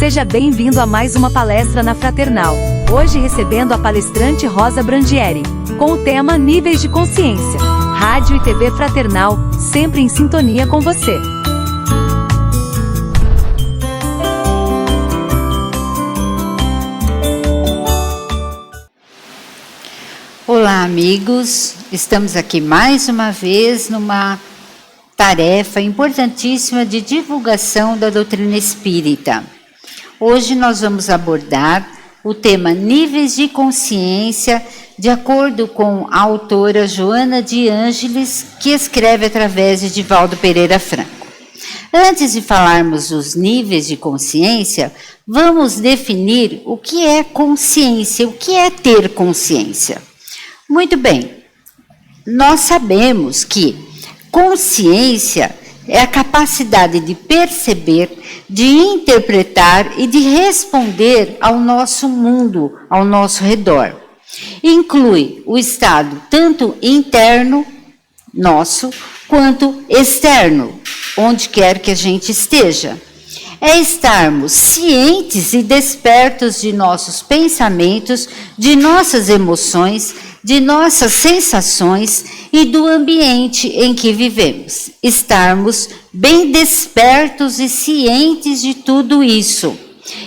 Seja bem-vindo a mais uma palestra na Fraternal. Hoje recebendo a palestrante Rosa Brandieri, com o tema Níveis de Consciência. Rádio e TV Fraternal, sempre em sintonia com você. Olá, amigos. Estamos aqui mais uma vez numa tarefa importantíssima de divulgação da doutrina espírita. Hoje nós vamos abordar o tema Níveis de Consciência, de acordo com a autora Joana de Ângeles, que escreve através de Divaldo Pereira Franco. Antes de falarmos dos níveis de consciência, vamos definir o que é consciência, o que é ter consciência. Muito bem, nós sabemos que consciência é a capacidade de perceber, de interpretar e de responder ao nosso mundo, ao nosso redor. Inclui o estado tanto interno, nosso, quanto externo, onde quer que a gente esteja. É estarmos cientes e despertos de nossos pensamentos, de nossas emoções, de nossas sensações e do ambiente em que vivemos. Estarmos bem despertos e cientes de tudo isso.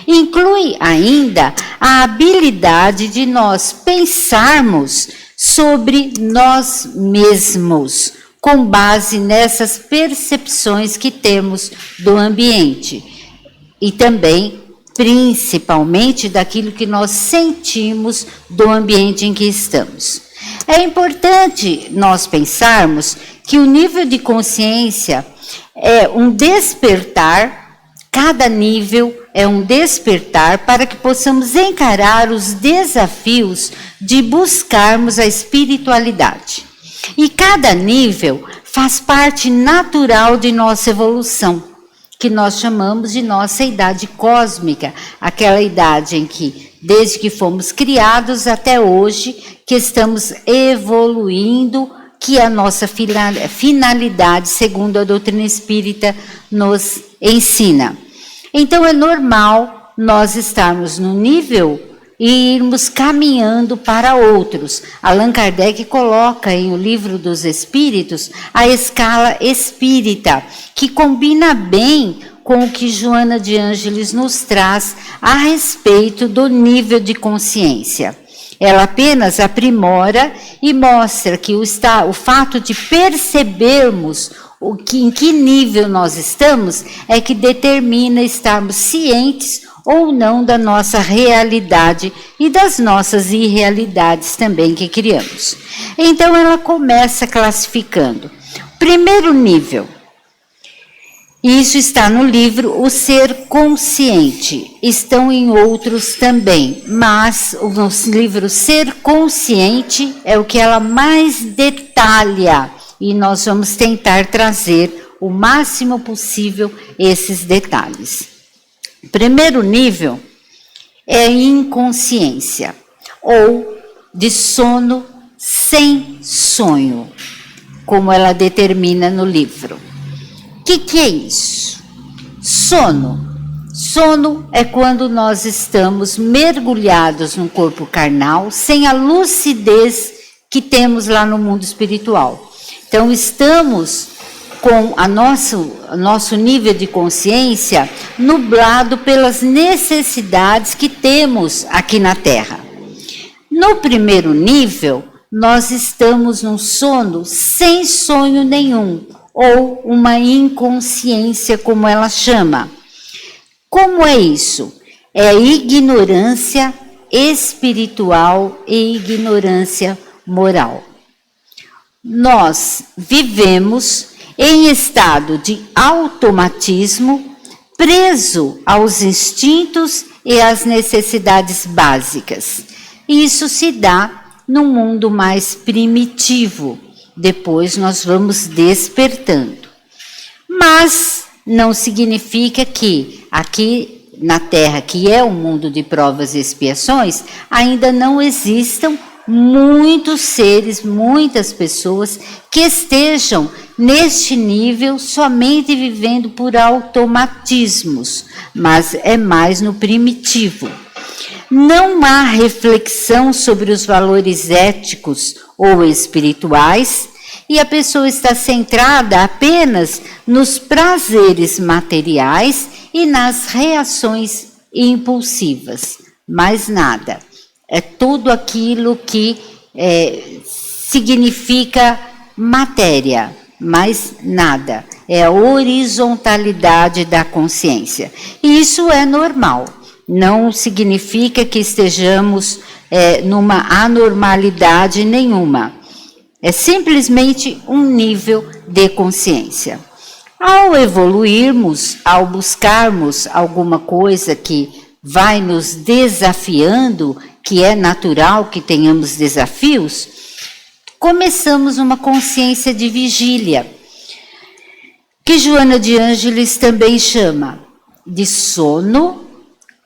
Inclui ainda a habilidade de nós pensarmos sobre nós mesmos, com base nessas percepções que temos do ambiente. E também, principalmente, daquilo que nós sentimos do ambiente em que estamos. É importante nós pensarmos que o nível de consciência é um despertar, cada nível é um despertar para que possamos encarar os desafios de buscarmos a espiritualidade. E cada nível faz parte natural de nossa evolução, que nós chamamos de nossa idade cósmica, aquela idade em que, desde que fomos criados até hoje, que estamos evoluindo, que é a nossa finalidade, segundo a doutrina espírita nos ensina. Então é normal nós estarmos no nível e irmos caminhando para outros. Allan Kardec coloca em O Livro dos Espíritos a escala espírita, que combina bem com o que Joana de Ângeles nos traz a respeito do nível de consciência. Ela apenas aprimora e mostra que o fato de percebermos em que nível nós estamos é que determina estarmos cientes ou não da nossa realidade e das nossas irrealidades também que criamos. Então ela começa classificando. Primeiro nível, isso está no livro O Ser Consciente, estão em outros também, mas o livro Ser Consciente é o que ela mais detalha e nós vamos tentar trazer o máximo possível esses detalhes. Primeiro nível é inconsciência, ou de sono sem sonho, como ela determina no livro. O que é isso? Sono. Sono é quando nós estamos mergulhados no corpo carnal, sem a lucidez que temos lá no mundo espiritual. Então, estamos com nosso nível de consciência nublado pelas necessidades que temos aqui na Terra. No primeiro nível, nós estamos num sono sem sonho nenhum, ou uma inconsciência, como ela chama. Como é isso? É ignorância espiritual e ignorância moral. Nós vivemos em estado de automatismo, preso aos instintos e às necessidades básicas. Isso se dá no mundo mais primitivo. Depois nós vamos despertando. Mas não significa que aqui na Terra, que é um mundo de provas e expiações, ainda não existam muitos seres, muitas pessoas que estejam neste nível somente vivendo por automatismos, mas é mais no primitivo. Não há reflexão sobre os valores éticos ou espirituais e a pessoa está centrada apenas nos prazeres materiais e nas reações impulsivas. Mais nada. É tudo aquilo que significa matéria, mais nada. É a horizontalidade da consciência. E isso é normal. Não significa que estejamos numa anormalidade nenhuma. É simplesmente um nível de consciência. Ao evoluirmos, ao buscarmos alguma coisa que vai nos desafiando, que é natural que tenhamos desafios, começamos uma consciência de vigília, que Joana de Ângeles também chama de sono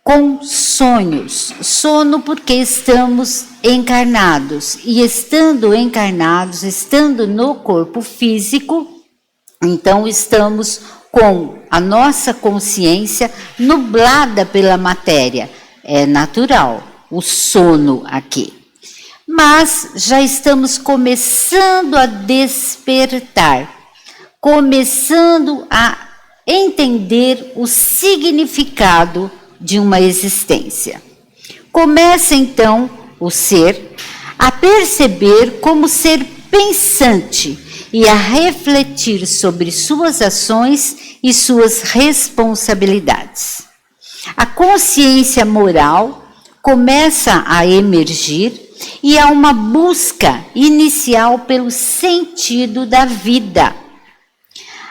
com sonhos. Sono porque estamos encarnados, e estando encarnados, estando no corpo físico, então estamos com a nossa consciência nublada pela matéria. É natural o sono aqui. Mas já estamos começando a despertar, começando a entender o significado de uma existência. Começa então o ser a perceber como ser pensante e a refletir sobre suas ações e suas responsabilidades. A consciência moral começa a emergir e há uma busca inicial pelo sentido da vida.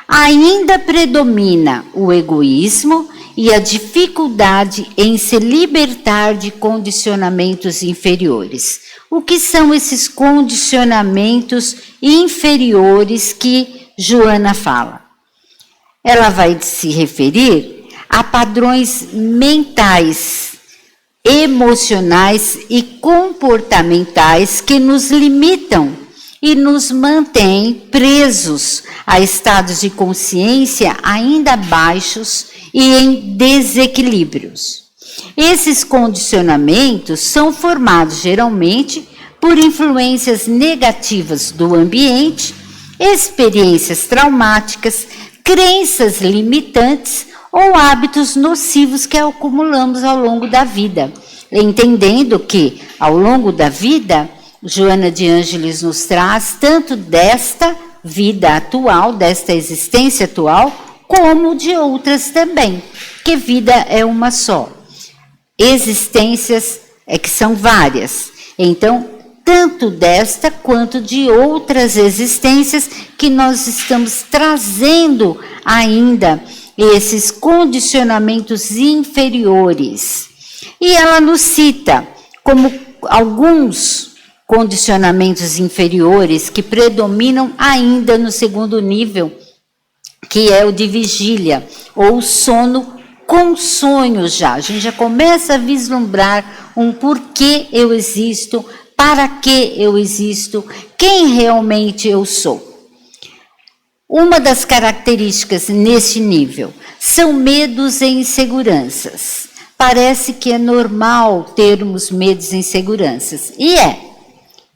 Ainda predomina o egoísmo e a dificuldade em se libertar de condicionamentos inferiores. O que são esses condicionamentos inferiores que Joana fala? Ela vai se referir a padrões mentais, emocionais e comportamentais que nos limitam e nos mantêm presos a estados de consciência ainda baixos e em desequilíbrios. Esses condicionamentos são formados geralmente por influências negativas do ambiente, experiências traumáticas, crenças limitantes ou hábitos nocivos que acumulamos ao longo da vida. Entendendo que, ao longo da vida, Joana de Ângeles nos traz tanto desta vida atual, desta existência atual, como de outras também, que vida é uma só. Existências é que são várias. Então, tanto desta quanto de outras existências que nós estamos trazendo ainda esses condicionamentos inferiores. E ela nos cita como alguns condicionamentos inferiores que predominam ainda no segundo nível, que é o de vigília, ou sono com sonhos já. A gente já começa a vislumbrar um porquê eu existo, para que eu existo, quem realmente eu sou. Uma das características neste nível são medos e inseguranças. Parece que é normal termos medos e inseguranças. E é,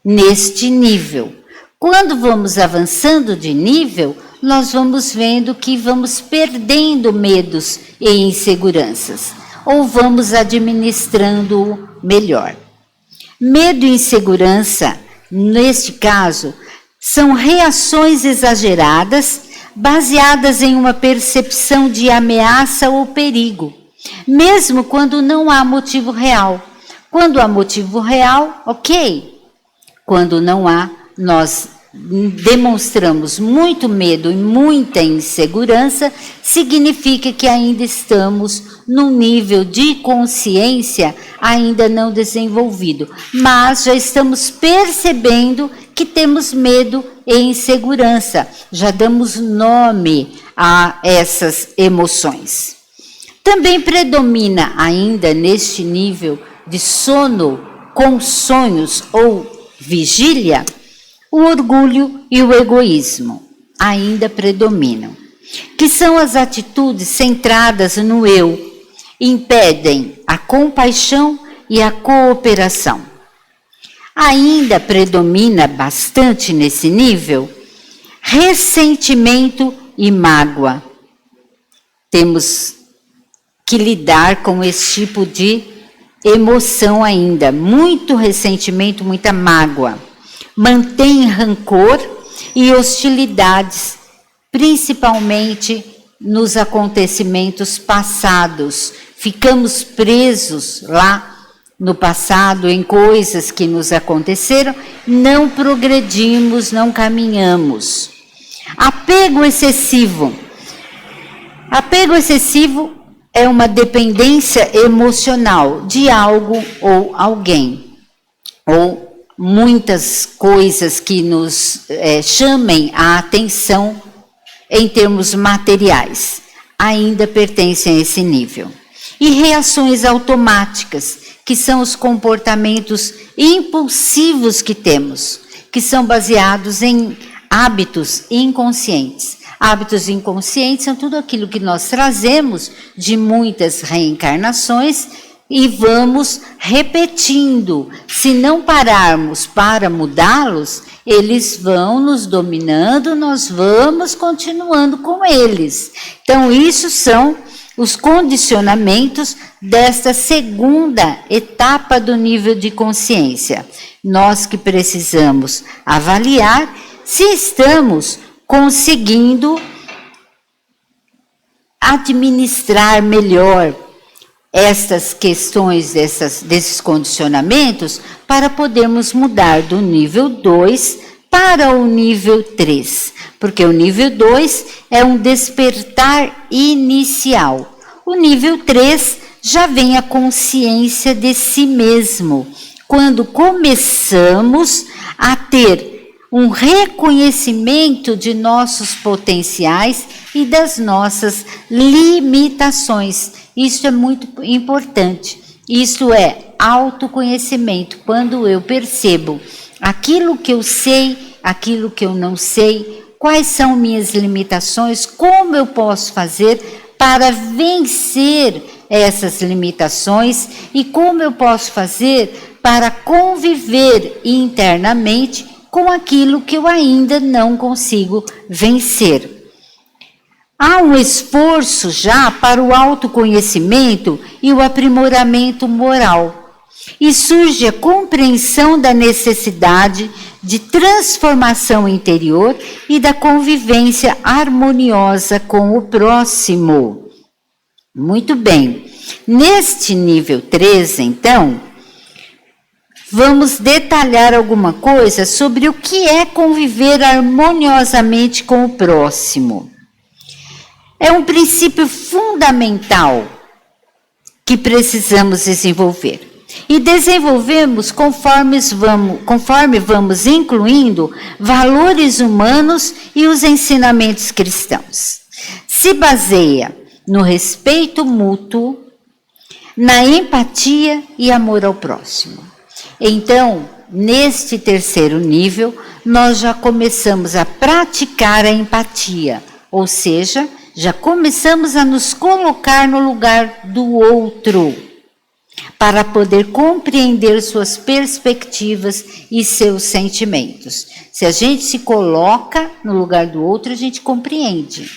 neste nível. Quando vamos avançando de nível, nós vamos vendo que vamos perdendo medos e inseguranças, ou vamos administrando melhor. Medo e insegurança, neste caso, são reações exageradas, baseadas em uma percepção de ameaça ou perigo, mesmo quando não há motivo real. Quando há motivo real, ok. Quando não há, nós demonstramos muito medo e muita insegurança, significa que ainda estamos num nível de consciência ainda não desenvolvido, mas já estamos percebendo que temos medo e insegurança, já damos nome a essas emoções. Também predomina ainda neste nível de sono com sonhos ou vigília, o orgulho e o egoísmo. ainda predominam, que são as atitudes centradas no eu, impedem a compaixão e a cooperação. Ainda predomina bastante nesse nível ressentimento e mágoa. Temos que lidar com esse tipo de emoção ainda, muito ressentimento, muita mágoa. Mantém rancor e hostilidades, principalmente nos acontecimentos passados. Ficamos presos lá no passado, em coisas que nos aconteceram, não progredimos, não caminhamos. Apego excessivo. Apego excessivo é uma dependência emocional de algo ou alguém, ou muitas coisas que nos chamem a atenção em termos materiais, ainda pertencem a esse nível. E reações automáticas, que são os comportamentos impulsivos que temos, que são baseados em hábitos inconscientes. Hábitos inconscientes são tudo aquilo que nós trazemos de muitas reencarnações e vamos repetindo. Se não pararmos para mudá-los, eles vão nos dominando, nós vamos continuando com eles. Então, isso são os condicionamentos desta segunda etapa do nível de consciência. Nós que precisamos avaliar se estamos conseguindo administrar melhor estas questões, desses condicionamentos, para podermos mudar do nível 2 para o nível 3. Porque o nível 2 é um despertar inicial. O nível 3 já vem a consciência de si mesmo, quando começamos a ter um reconhecimento de nossos potenciais e das nossas limitações. Isso é muito importante. Isso é autoconhecimento, quando eu percebo aquilo que eu sei, aquilo que eu não sei, quais são minhas limitações, como eu posso fazer para vencer essas limitações e como eu posso fazer para conviver internamente com aquilo que eu ainda não consigo vencer. Há um esforço já para o autoconhecimento e o aprimoramento moral. E surge a compreensão da necessidade de transformação interior e da convivência harmoniosa com o próximo. Muito bem. Neste nível 3, então, vamos detalhar alguma coisa sobre o que é conviver harmoniosamente com o próximo. É um princípio fundamental que precisamos desenvolver. E desenvolvemos conforme vamos incluindo valores humanos e os ensinamentos cristãos. Se baseia no respeito mútuo, na empatia e amor ao próximo. Então, neste terceiro nível, nós já começamos a praticar a empatia, ou seja, já começamos a nos colocar no lugar do outro, para poder compreender suas perspectivas e seus sentimentos. Se a gente se coloca no lugar do outro, a gente compreende.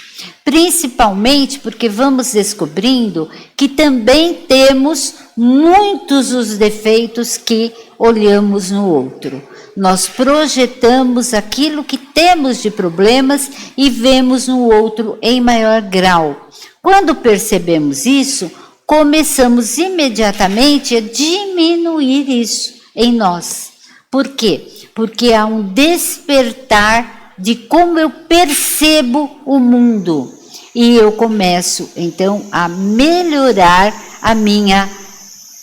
Principalmente porque vamos descobrindo que também temos muitos os defeitos que olhamos no outro. Nós projetamos aquilo que temos de problemas e vemos no outro em maior grau. Quando percebemos isso, começamos imediatamente a diminuir isso em nós. Por quê? Porque há um despertar de como eu percebo o mundo. E eu começo, então, a melhorar a minha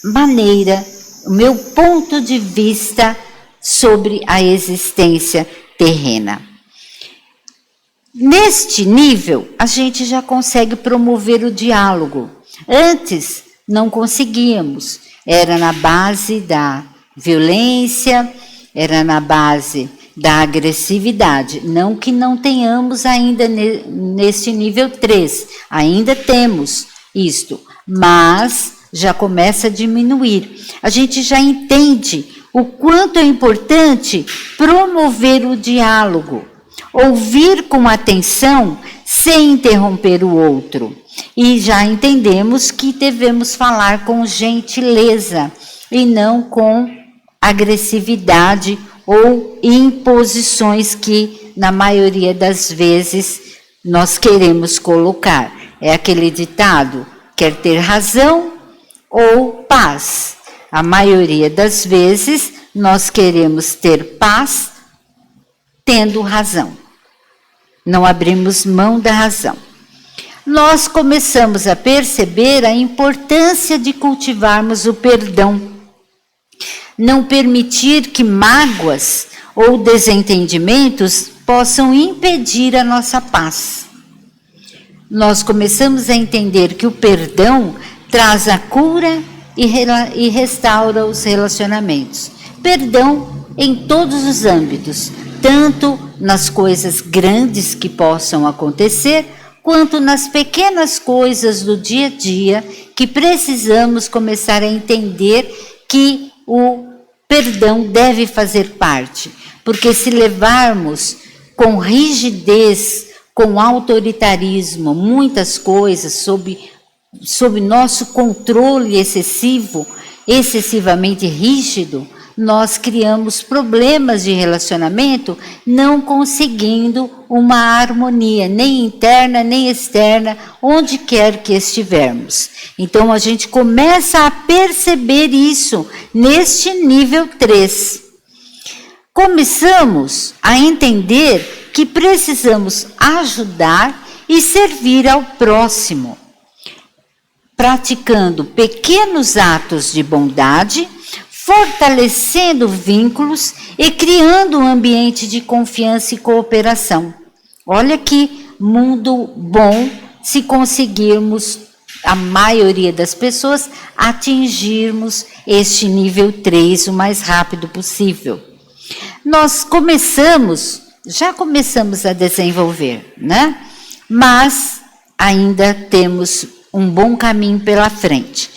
maneira, o meu ponto de vista sobre a existência terrena. Neste nível, a gente já consegue promover o diálogo. Antes, não conseguíamos. Era na base da violência, era na base da agressividade. Não que não tenhamos ainda neste nível 3, ainda temos isto, mas já começa a diminuir. A gente já entende o quanto é importante promover o diálogo, ouvir com atenção sem interromper o outro. E já entendemos que devemos falar com gentileza e não com agressividade ou imposições que, na maioria das vezes, nós queremos colocar. É aquele ditado, quer ter razão ou paz. A maioria das vezes, nós queremos ter paz tendo razão. Não abrimos mão da razão. Nós começamos a perceber a importância de cultivarmos o perdão. Não permitir que mágoas ou desentendimentos possam impedir a nossa paz. Nós começamos a entender que o perdão traz a cura e restaura os relacionamentos. Perdão em todos os âmbitos, tanto nas coisas grandes que possam acontecer, quanto nas pequenas coisas do dia a dia que precisamos começar a entender que o perdão deve fazer parte. Porque se levarmos com rigidez, com autoritarismo, muitas coisas sob nosso controle excessivamente rígido, nós criamos problemas de relacionamento, não conseguindo uma harmonia, nem interna, nem externa, onde quer que estivermos. Então, a gente começa a perceber isso neste nível 3. Começamos a entender que precisamos ajudar e servir ao próximo, praticando pequenos atos de bondade, fortalecendo vínculos e criando um ambiente de confiança e cooperação. Olha que mundo bom se conseguirmos, a maioria das pessoas, atingirmos este nível 3 o mais rápido possível. Nós já começamos a desenvolver, né? Mas ainda temos um bom caminho pela frente.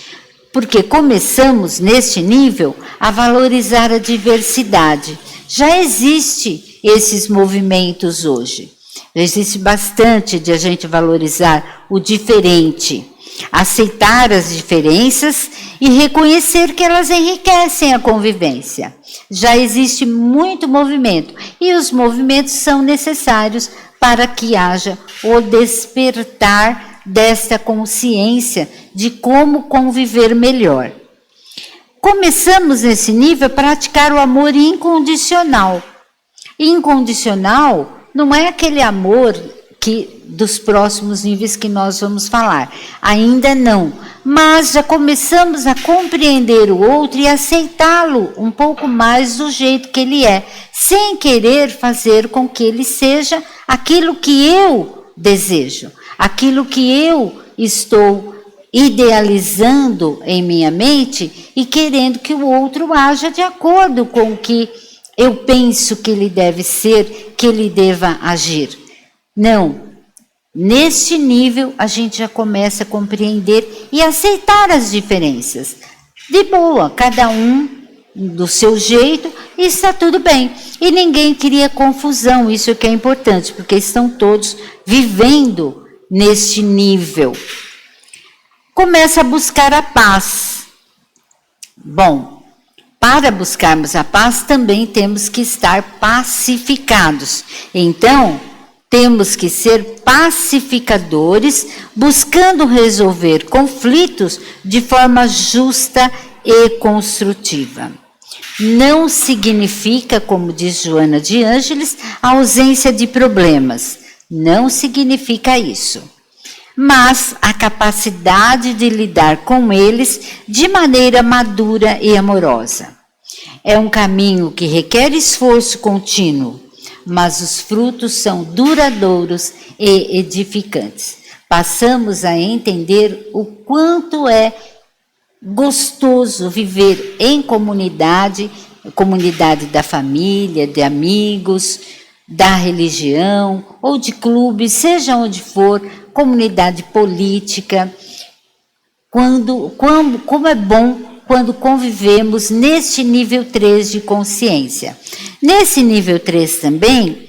Porque começamos, neste nível, a valorizar a diversidade. Já existe esses movimentos hoje. Já existe bastante de a gente valorizar o diferente, aceitar as diferenças e reconhecer que elas enriquecem a convivência. Já existe muito movimento e os movimentos são necessários para que haja o despertar desta consciência de como conviver melhor. Começamos nesse nível a praticar o amor incondicional. Incondicional não é aquele amor dos próximos níveis que nós vamos falar. Ainda não. Mas já começamos a compreender o outro e aceitá-lo um pouco mais do jeito que ele é, sem querer fazer com que ele seja aquilo que eu desejo, aquilo que eu estou idealizando em minha mente e querendo que o outro haja de acordo com o que eu penso que ele deve ser, que ele deva agir. Não. Neste nível, a gente já começa a compreender e aceitar as diferenças. De boa, cada um do seu jeito, e está tudo bem. E ninguém cria confusão, isso que é importante, porque estão todos vivendo neste nível. Começa a buscar a paz. Bom, para buscarmos a paz, também temos que estar pacificados. Então, temos que ser pacificadores, buscando resolver conflitos de forma justa e construtiva. Não significa, como diz Joana de Ângeles, a ausência de problemas. Não significa isso. Mas a capacidade de lidar com eles de maneira madura e amorosa. É um caminho que requer esforço contínuo, mas os frutos são duradouros e edificantes. Passamos a entender o quanto é gostoso viver em comunidade, comunidade da família, de amigos, da religião ou de clube, seja onde for, comunidade política. Como é bom quando convivemos neste nível 3 de consciência. Nesse nível 3 também,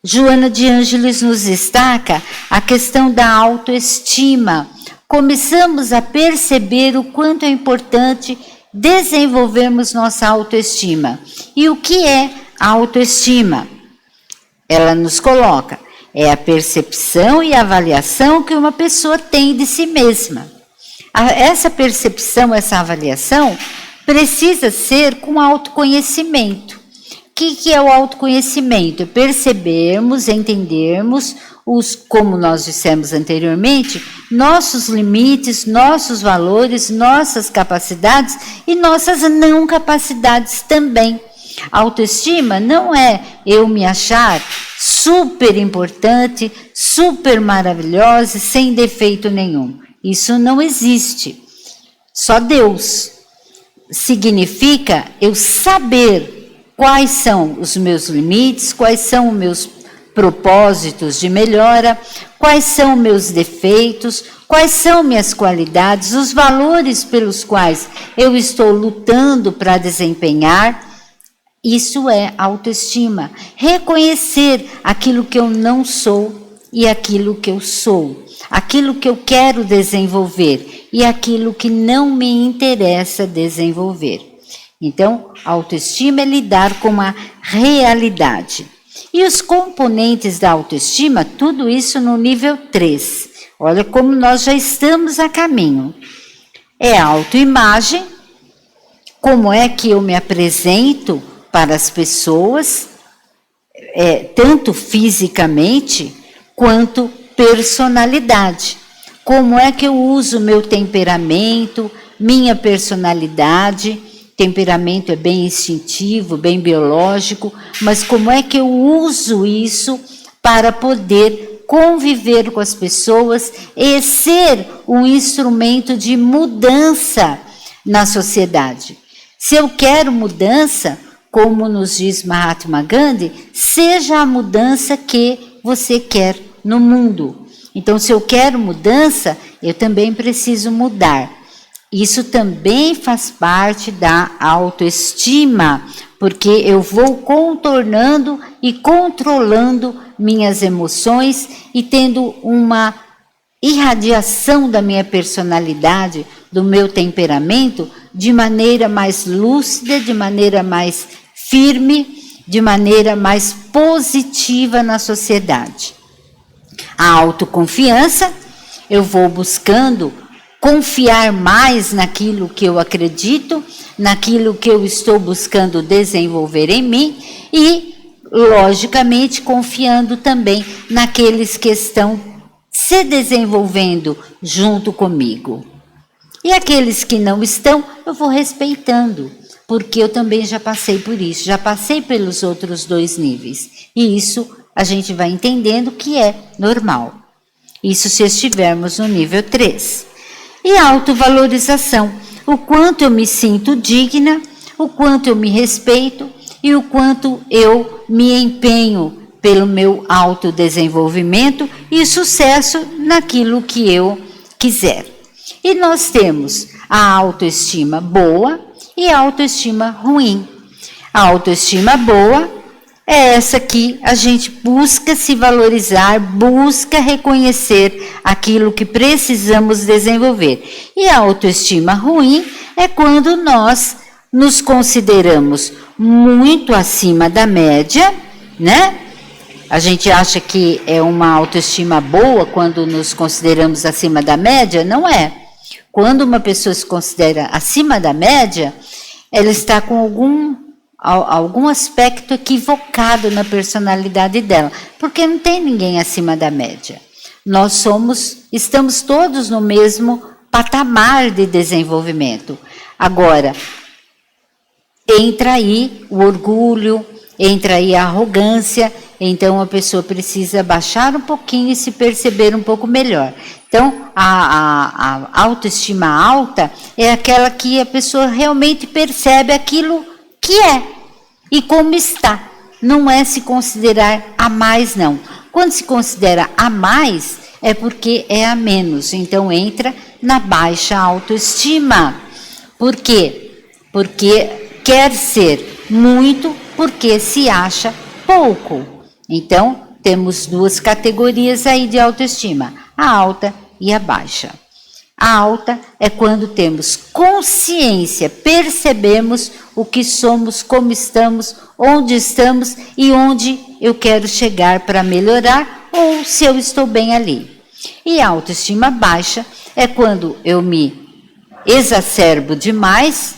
Joana de Ângeles nos destaca a questão da autoestima. Começamos a perceber o quanto é importante desenvolvermos nossa autoestima. E o que é a autoestima? Ela nos coloca, é a percepção e avaliação que uma pessoa tem de si mesma. Essa percepção, essa avaliação, precisa ser com autoconhecimento. O que é o autoconhecimento? É percebermos, entendermos, como nós dissemos anteriormente, nossos limites, nossos valores, nossas capacidades e nossas não capacidades também. Autoestima não é eu me achar super importante, super maravilhosa, sem defeito nenhum. Isso não existe. Só Deus. Significa eu saber quais são os meus limites, quais são os meus propósitos de melhora, quais são meus defeitos, quais são minhas qualidades, os valores pelos quais eu estou lutando para desempenhar. Isso é autoestima. Reconhecer aquilo que eu não sou e aquilo que eu sou. Aquilo que eu quero desenvolver e aquilo que não me interessa desenvolver. Então, a autoestima é lidar com a realidade. E os componentes da autoestima, tudo isso no nível 3. Olha como nós já estamos a caminho. É a autoimagem, como é que eu me apresento para as pessoas, tanto fisicamente quanto personalidade. Como é que eu uso meu temperamento, minha personalidade? Temperamento é bem instintivo, bem biológico, mas como é que eu uso isso para poder conviver com as pessoas e ser um instrumento de mudança na sociedade? Se eu quero mudança, como nos diz Mahatma Gandhi, seja a mudança que você quer no mundo. Então, se eu quero mudança, eu também preciso mudar. Isso também faz parte da autoestima, porque eu vou contornando e controlando minhas emoções e tendo uma irradiação da minha personalidade, do meu temperamento, de maneira mais lúcida, de maneira mais firme, de maneira mais positiva na sociedade. A autoconfiança, eu vou buscando confiar mais naquilo que eu acredito, naquilo que eu estou buscando desenvolver em mim e, logicamente, confiando também naqueles que estão se desenvolvendo junto comigo. E aqueles que não estão, eu vou respeitando, porque eu também já passei por isso, já passei pelos outros 2 níveis. E isso a gente vai entendendo que é normal. Isso se estivermos no nível 3. E a autovalorização, o quanto eu me sinto digna, o quanto eu me respeito e o quanto eu me empenho pelo meu autodesenvolvimento e sucesso naquilo que eu quiser. E nós temos a autoestima boa e a autoestima ruim. A autoestima boa é essa que a gente busca se valorizar, busca reconhecer aquilo que precisamos desenvolver. E a autoestima ruim é quando nós nos consideramos muito acima da média, né? A gente acha que é uma autoestima boa quando nos consideramos acima da média? Não é. Quando uma pessoa se considera acima da média, ela está com algum aspecto equivocado na personalidade dela, porque não tem ninguém acima da média. Nós estamos todos no mesmo patamar de desenvolvimento. Agora, entra aí o orgulho, entra aí a arrogância, então a pessoa precisa baixar um pouquinho e se perceber um pouco melhor. Então, a autoestima alta é aquela que a pessoa realmente percebe aquilo que é e como está. Não é se considerar a mais, não. Quando se considera a mais, é porque é a menos. Então entra na baixa autoestima. Por quê? Porque quer ser muito, porque se acha pouco. Então, temos duas categorias aí de autoestima, a alta e a baixa. A alta é quando temos consciência, percebemos o que somos, como estamos, onde estamos e onde eu quero chegar para melhorar ou se eu estou bem ali. E a autoestima baixa é quando eu me exacerbo demais,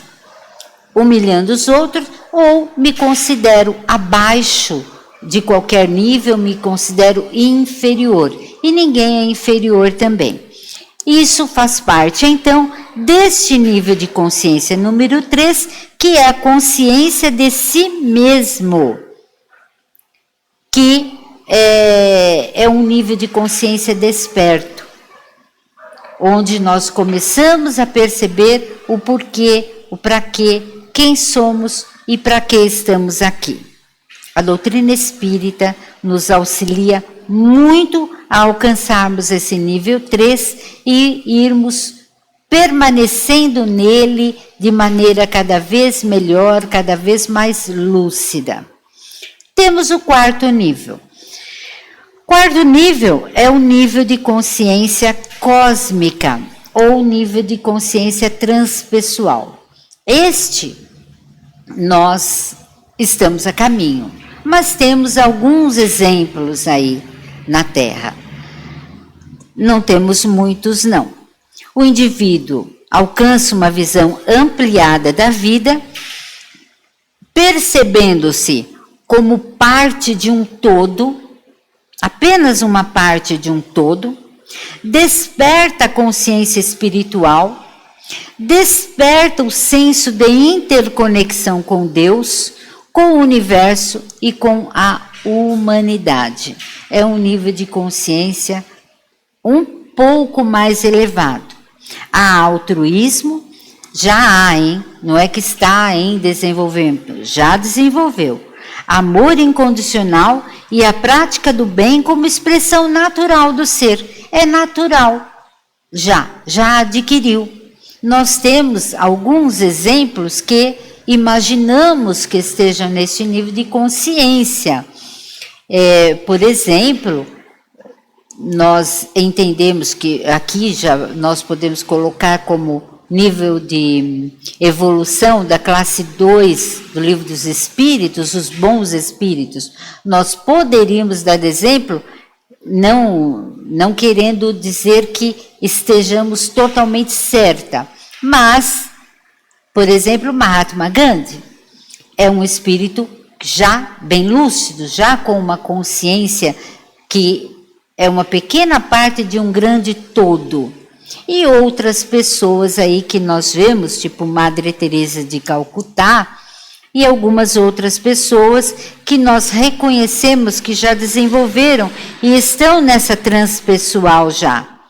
humilhando os outros, ou me considero abaixo de qualquer nível, me considero inferior. E ninguém é inferior também. Isso faz parte, então, deste nível de consciência número 3, que é a consciência de si mesmo, que é um nível de consciência desperto, onde nós começamos a perceber o porquê, o para quê, quem somos e para que estamos aqui. A doutrina espírita nos auxilia muito a alcançarmos esse nível 3 e irmos permanecendo nele de maneira cada vez melhor, cada vez mais lúcida. Temos o quarto nível. Quarto nível é o nível de consciência cósmica ou nível de consciência transpessoal. Este, nós estamos a caminho, mas temos alguns exemplos aí na Terra. Não temos muitos, não. O indivíduo alcança uma visão ampliada da vida, percebendo-se como parte de um todo, apenas uma parte de um todo, desperta a consciência espiritual, desperta o senso de interconexão com Deus, com o universo e com a humanidade. É um nível de consciência um pouco mais elevado. Há altruísmo, já há, hein? Não é que está em desenvolvimento, já desenvolveu. Amor incondicional e a prática do bem como expressão natural do ser. É natural, já adquiriu. Nós temos alguns exemplos que imaginamos que estejam nesse nível de consciência. Por exemplo, nós entendemos que aqui já nós podemos colocar como nível de evolução da classe 2 do Livro dos Espíritos, os bons espíritos. Nós poderíamos dar exemplo, não querendo dizer que estejamos totalmente certa, mas, por exemplo, Mahatma Gandhi é um espírito já bem lúcido, já com uma consciência que é uma pequena parte de um grande todo. E outras pessoas aí que nós vemos, tipo Madre Teresa de Calcutá, e algumas outras pessoas que nós reconhecemos que já desenvolveram e estão nessa transpessoal já.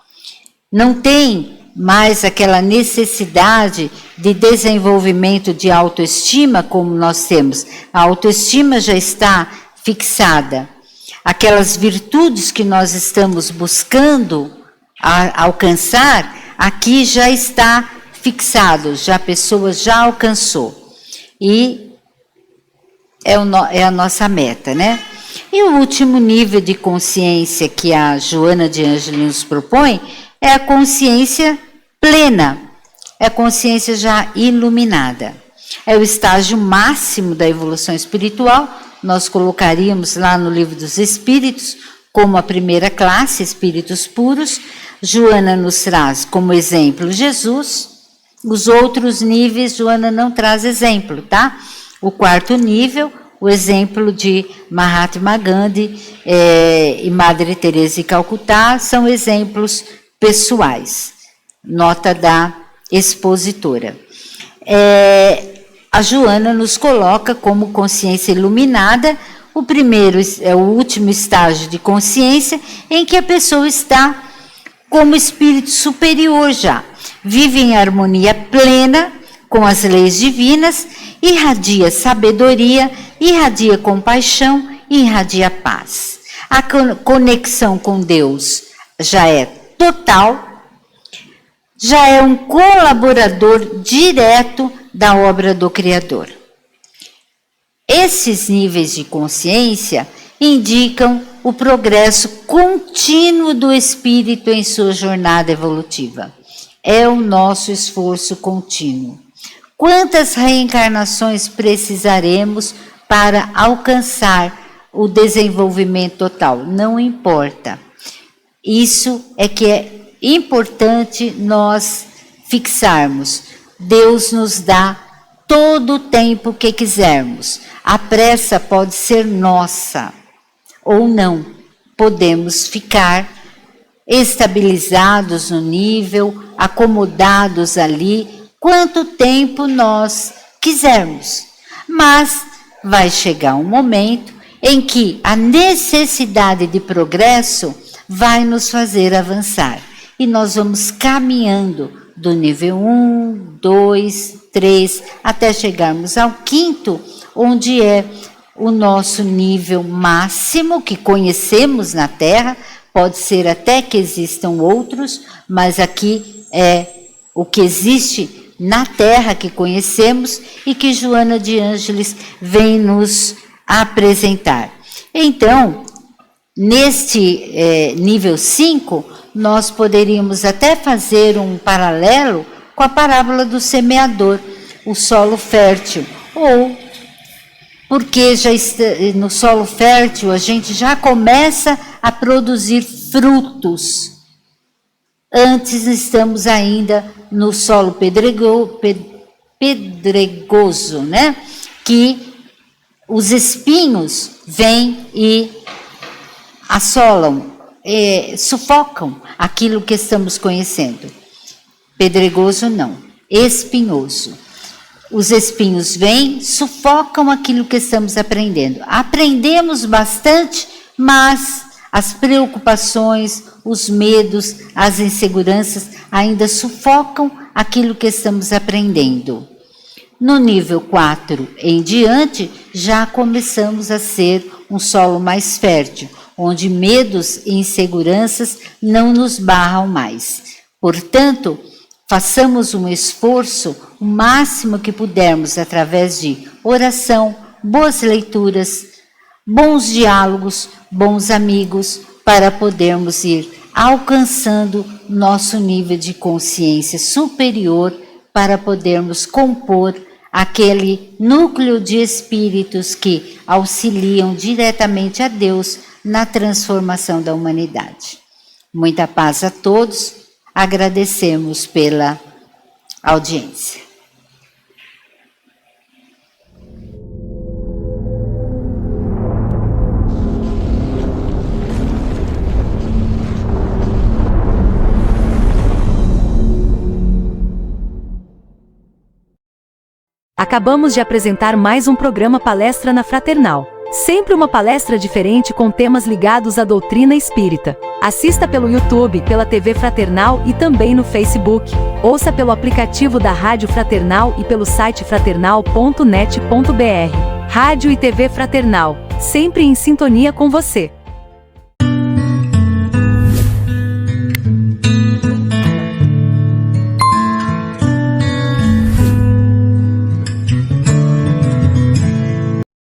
Não tem mais aquela necessidade de desenvolvimento de autoestima como nós temos. A autoestima já está fixada. Aquelas virtudes que nós estamos buscando alcançar, aqui já está fixado, já a pessoa já alcançou. E é a nossa meta, né? E o último nível de consciência que a Joana de Ângeles nos propõe é a consciência plena, é a consciência já iluminada. É o estágio máximo da evolução espiritual, nós colocaríamos lá no Livro dos Espíritos, como a primeira classe, espíritos puros. Joana nos traz como exemplo Jesus. Os outros níveis, Joana não traz exemplo, tá? O quarto nível, o exemplo de Mahatma Gandhi e Madre Teresa de Calcutá são exemplos pessoais. Nota da expositora. A Joana nos coloca como consciência iluminada. O primeiro é o último estágio de consciência em que a pessoa está como espírito superior já. Vive em harmonia plena com as leis divinas irradia sabedoria, irradia compaixão e irradia paz. A conexão com Deus já é total, já é um colaborador direto da obra do Criador. Esses níveis de consciência indicam o progresso contínuo do espírito em sua jornada evolutiva. É o nosso esforço contínuo. Quantas reencarnações precisaremos para alcançar o desenvolvimento total? Não importa. Isso é que é importante nós fixarmos. Deus nos dá todo o tempo que quisermos. A pressa pode ser nossa ou não. Podemos ficar estabilizados no nível, acomodados ali, quanto tempo nós quisermos. Mas vai chegar um momento em que a necessidade de progresso vai nos fazer avançar. E nós vamos caminhando do nível 1, 2, 3, até chegarmos ao 5º, onde é o nosso nível máximo que conhecemos na Terra. Pode ser até que existam outros, mas aqui é o que existe na Terra que conhecemos e que Joana de Ângeles vem nos apresentar. Então, neste nível 5, nós poderíamos até fazer um paralelo com a parábola do semeador, o solo fértil, ou porque já está, no solo fértil a gente já começa a produzir frutos. Antes estamos ainda no solo pedregoso, né? Que os espinhos vêm e assolam, sufocam aquilo que estamos conhecendo. Pedregoso não, espinhoso. Os espinhos vêm, sufocam aquilo que estamos aprendendo. Aprendemos bastante, mas as preocupações, os medos, as inseguranças ainda sufocam aquilo que estamos aprendendo. No nível 4 em diante, já começamos a ser um solo mais fértil, onde medos e inseguranças não nos barram mais. Portanto, façamos um esforço, o máximo que pudermos, através de oração, boas leituras, bons diálogos, bons amigos, para podermos ir alcançando nosso nível de consciência superior, para podermos compor aquele núcleo de espíritos que auxiliam diretamente a Deus na transformação da humanidade. Muita paz a todos. Agradecemos pela audiência. Acabamos de apresentar mais um programa Palestra na Fraternal. Sempre uma palestra diferente com temas ligados à doutrina espírita. Assista pelo YouTube, pela TV Fraternal e também no Facebook. Ouça pelo aplicativo da Rádio Fraternal e pelo site fraternal.net.br. Rádio e TV Fraternal, sempre em sintonia com você.